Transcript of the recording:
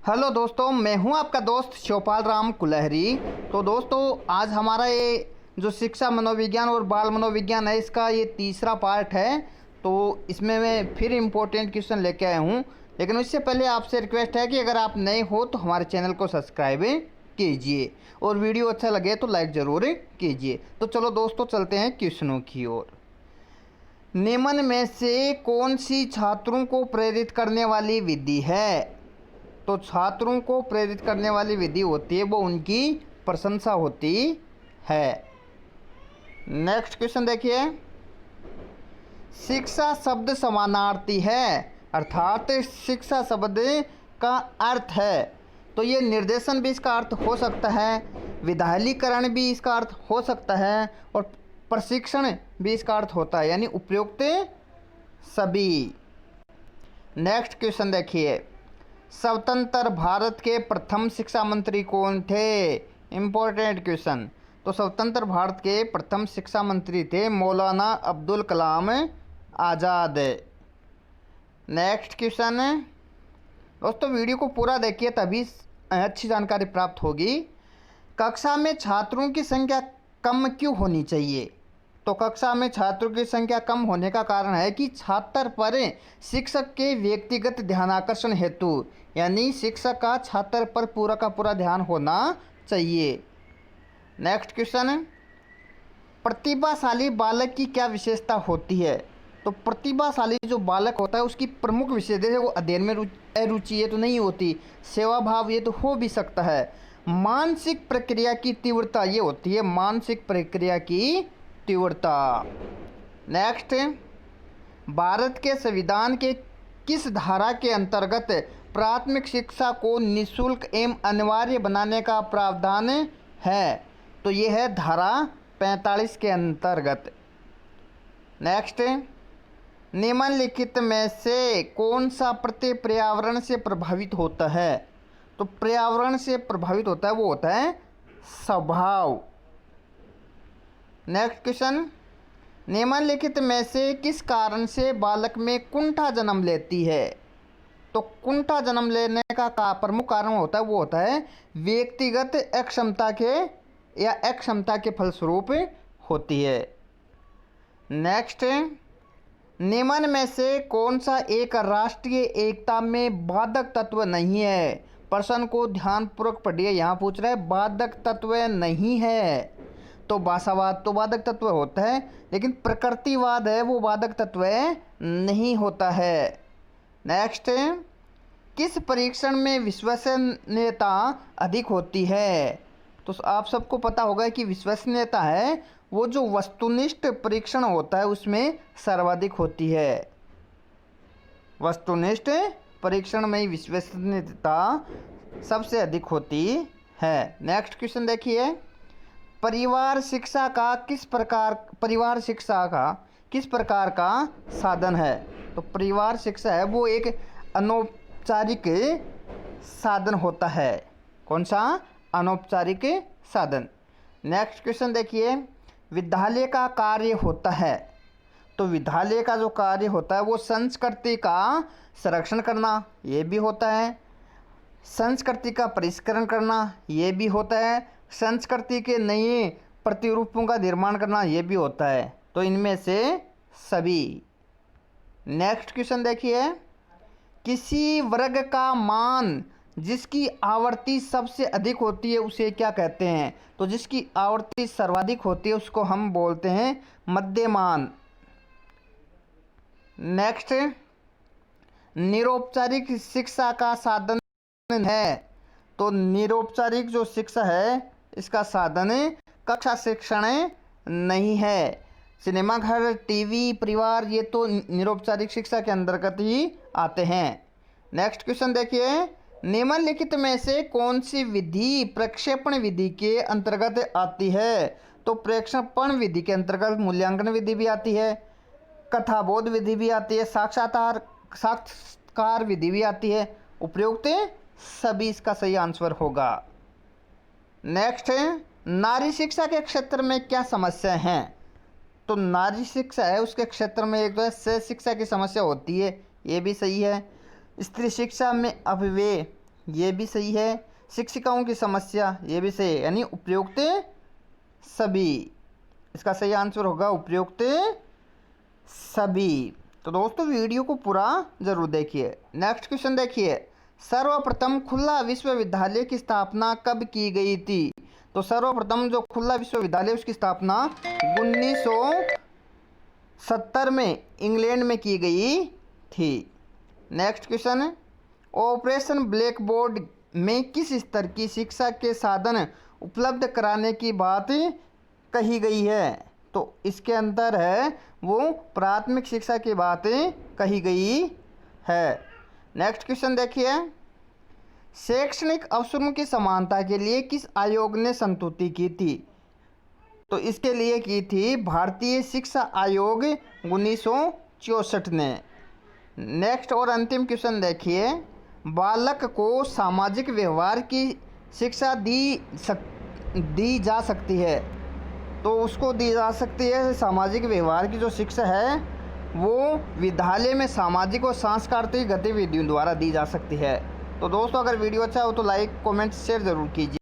Hello दोस्तों, मैं हूं आपका दोस्त शिवपाल राम कुलहरी। तो दोस्तों, आज हमारा ये जो शिक्षा मनोविज्ञान और बाल मनोविज्ञान है, इसका ये तीसरा पार्ट है। तो इसमें मैं फिर इम्पोर्टेंट क्वेश्चन लेके आया हूं। लेकिन उससे पहले आपसे रिक्वेस्ट है कि अगर आप नए हो तो हमारे चैनल को सब्सक्राइब कीजिए और वीडियो अच्छा लगे तो लाइक ज़रूर कीजिए। तो चलो दोस्तों, चलते हैं क्वेश्चनों की ओर। निम्न में से कौन सी छात्रों को प्रेरित करने वाली विधि है? तो छात्रों को प्रेरित करने वाली विधि होती है वो उनकी प्रशंसा होती है। नेक्स्ट क्वेश्चन देखिए। शिक्षा शब्द समानार्थी है, अर्थात शिक्षा शब्द का अर्थ है। तो ये निर्देशन भी इसका अर्थ हो सकता है, विधायलीकरण भी इसका अर्थ हो सकता है और प्रशिक्षण भी इसका अर्थ होता है, यानी उपयुक्त सभी। नेक्स्ट क्वेश्चन देखिए। स्वतंत्र भारत के प्रथम शिक्षा मंत्री कौन थे? Important question. तो स्वतंत्र भारत के प्रथम शिक्षा मंत्री थे मौलाना अब्दुल कलाम आज़ाद। Next question. दोस्तों, वीडियो को पूरा देखिए तभी अच्छी जानकारी प्राप्त होगी। कक्षा में छात्रों की संख्या कम क्यों होनी चाहिए? तो कक्षा में छात्रों की संख्या कम होने का कारण है कि छात्र पर शिक्षक के व्यक्तिगत ध्यानाकर्षण हेतु, यानी शिक्षक का छात्र पर पूरा का पूरा ध्यान होना चाहिए। Next question. प्रतिभाशाली बालक की क्या विशेषता होती है? तो प्रतिभाशाली जो बालक होता है उसकी प्रमुख विशेषता है वो अध्ययन में रुचि, ये तो नहीं होती। सेवा भाव, ये तो हो भी सकता है। मानसिक प्रक्रिया की तीव्रता, ये होती है मानसिक प्रक्रिया की तीव्रता। नेक्स्ट। भारत के संविधान के किस धारा के अंतर्गत प्राथमिक शिक्षा को निःशुल्क एवं अनिवार्य बनाने का प्रावधान है? तो ये है धारा 45 के अंतर्गत। नेक्स्ट। निम्नलिखित में से कौन सा प्रत्यय पर्यावरण से प्रभावित होता है? तो पर्यावरण से प्रभावित होता है वो होता है स्वभाव। Next question. निम्नलिखित में से किस कारण से बालक में कुंठा जन्म लेती है? तो कुंठा जन्म लेने का प्रमुख कारण होता है वो होता है व्यक्तिगत अक्षमता के या अक्षमता के फलस्वरूप होती है। नेक्स्ट। निम्न में से कौन सा एक राष्ट्रीय एकता में बाधक तत्व नहीं है? प्रश्न को ध्यानपूर्वक पढ़िए, यहाँ पूछ रहा है बाधक तत्व नहीं है। तो भाषावाद तो बाधक तत्व होता है, लेकिन प्रकृतिवाद है वो बाधक तत्व नहीं होता है। नेक्स्ट। किस परीक्षण में विश्वसनीयता अधिक होती है? तो आप सबको पता होगा कि विश्वसनीयता है वो जो वस्तुनिष्ठ परीक्षण होता है उसमें सर्वाधिक होती है। वस्तुनिष्ठ परीक्षण में विश्वसनीयता सबसे अधिक होती है। नेक्स्ट क्वेश्चन देखिए। परिवार शिक्षा का किस प्रकार का साधन है? तो परिवार शिक्षा है वो एक अनौपचारिक साधन होता है। कौन सा? अनौपचारिक साधन। नेक्स्ट क्वेश्चन देखिए। विद्यालय का कार्य होता है, तो विद्यालय का जो कार्य होता है वो संस्कृति का संरक्षण करना, ये भी होता है। संस्कृति का परिष्करण करना, ये भी होता है। संस्कृति के नए प्रतिरूपों का निर्माण करना, ये भी होता है। तो इनमें से सभी। नेक्स्ट क्वेश्चन देखिए। किसी वर्ग का मान जिसकी आवृत्ति सबसे अधिक होती है उसे क्या कहते हैं? तो जिसकी आवृत्ति सर्वाधिक होती है उसको हम बोलते हैं मध्यमान। नेक्स्ट। निरौपचारिक शिक्षा का साधन है, तो निरौपचारिक जो शिक्षा है इसका साधन कक्षा शिक्षण नहीं है। सिनेमा घर, टीवी, परिवार, ये तो निरौपचारिक शिक्षा के अंतर्गत ही आते हैं। नेक्स्ट क्वेश्चन देखिए। निम्नलिखित में से कौन सी विधि प्रक्षेपण विधि के अंतर्गत आती है? तो प्रक्षेपण विधि के अंतर्गत मूल्यांकन विधि भी आती है, कथाबोध विधि भी आती है, साक्षात्कार विधि भी आती है। उपयुक्त सभी इसका सही आंसर होगा। नेक्स्ट है नारी शिक्षा के क्षेत्र में क्या समस्याएं हैं? तो नारी शिक्षा है उसके क्षेत्र में एक तो है सहज शिक्षा की समस्या होती है, ये भी सही है। स्त्री शिक्षा में अपव्यय ये भी सही है। शिक्षिकाओं की समस्या, ये भी सही है, यानी उपयुक्त सभी। इसका सही आंसर होगा उपयुक्त सभी। तो दोस्तों वीडियो को पूरा जरूर देखिए। नेक्स्ट क्वेश्चन देखिए, सर्वप्रथम खुला विश्वविद्यालय की स्थापना कब की गई थी? तो सर्वप्रथम जो खुला विश्वविद्यालय उसकी स्थापना 1970 में इंग्लैंड में की गई थी। नेक्स्ट क्वेश्चन है, ऑपरेशन ब्लैक बोर्ड में किस स्तर की शिक्षा के साधन उपलब्ध कराने की बात कही गई है? तो इसके अंदर है वो प्राथमिक शिक्षा की बात कही गई है। नेक्स्ट क्वेश्चन देखिए, शैक्षणिक अवसरों की समानता के लिए किस आयोग ने संस्तुति की थी? तो इसके लिए की थी भारतीय शिक्षा आयोग 1964 ने। नेक्स्ट और अंतिम क्वेश्चन देखिए, बालक को सामाजिक व्यवहार की शिक्षा दी जा सकती है। तो उसको दी जा सकती है सामाजिक व्यवहार की जो शिक्षा है वो विद्यालय में सामाजिक और सांस्कृतिक गतिविधियों द्वारा दी जा सकती है। तो दोस्तों अगर वीडियो अच्छा हो तो लाइक कमेंट शेयर ज़रूर कीजिए।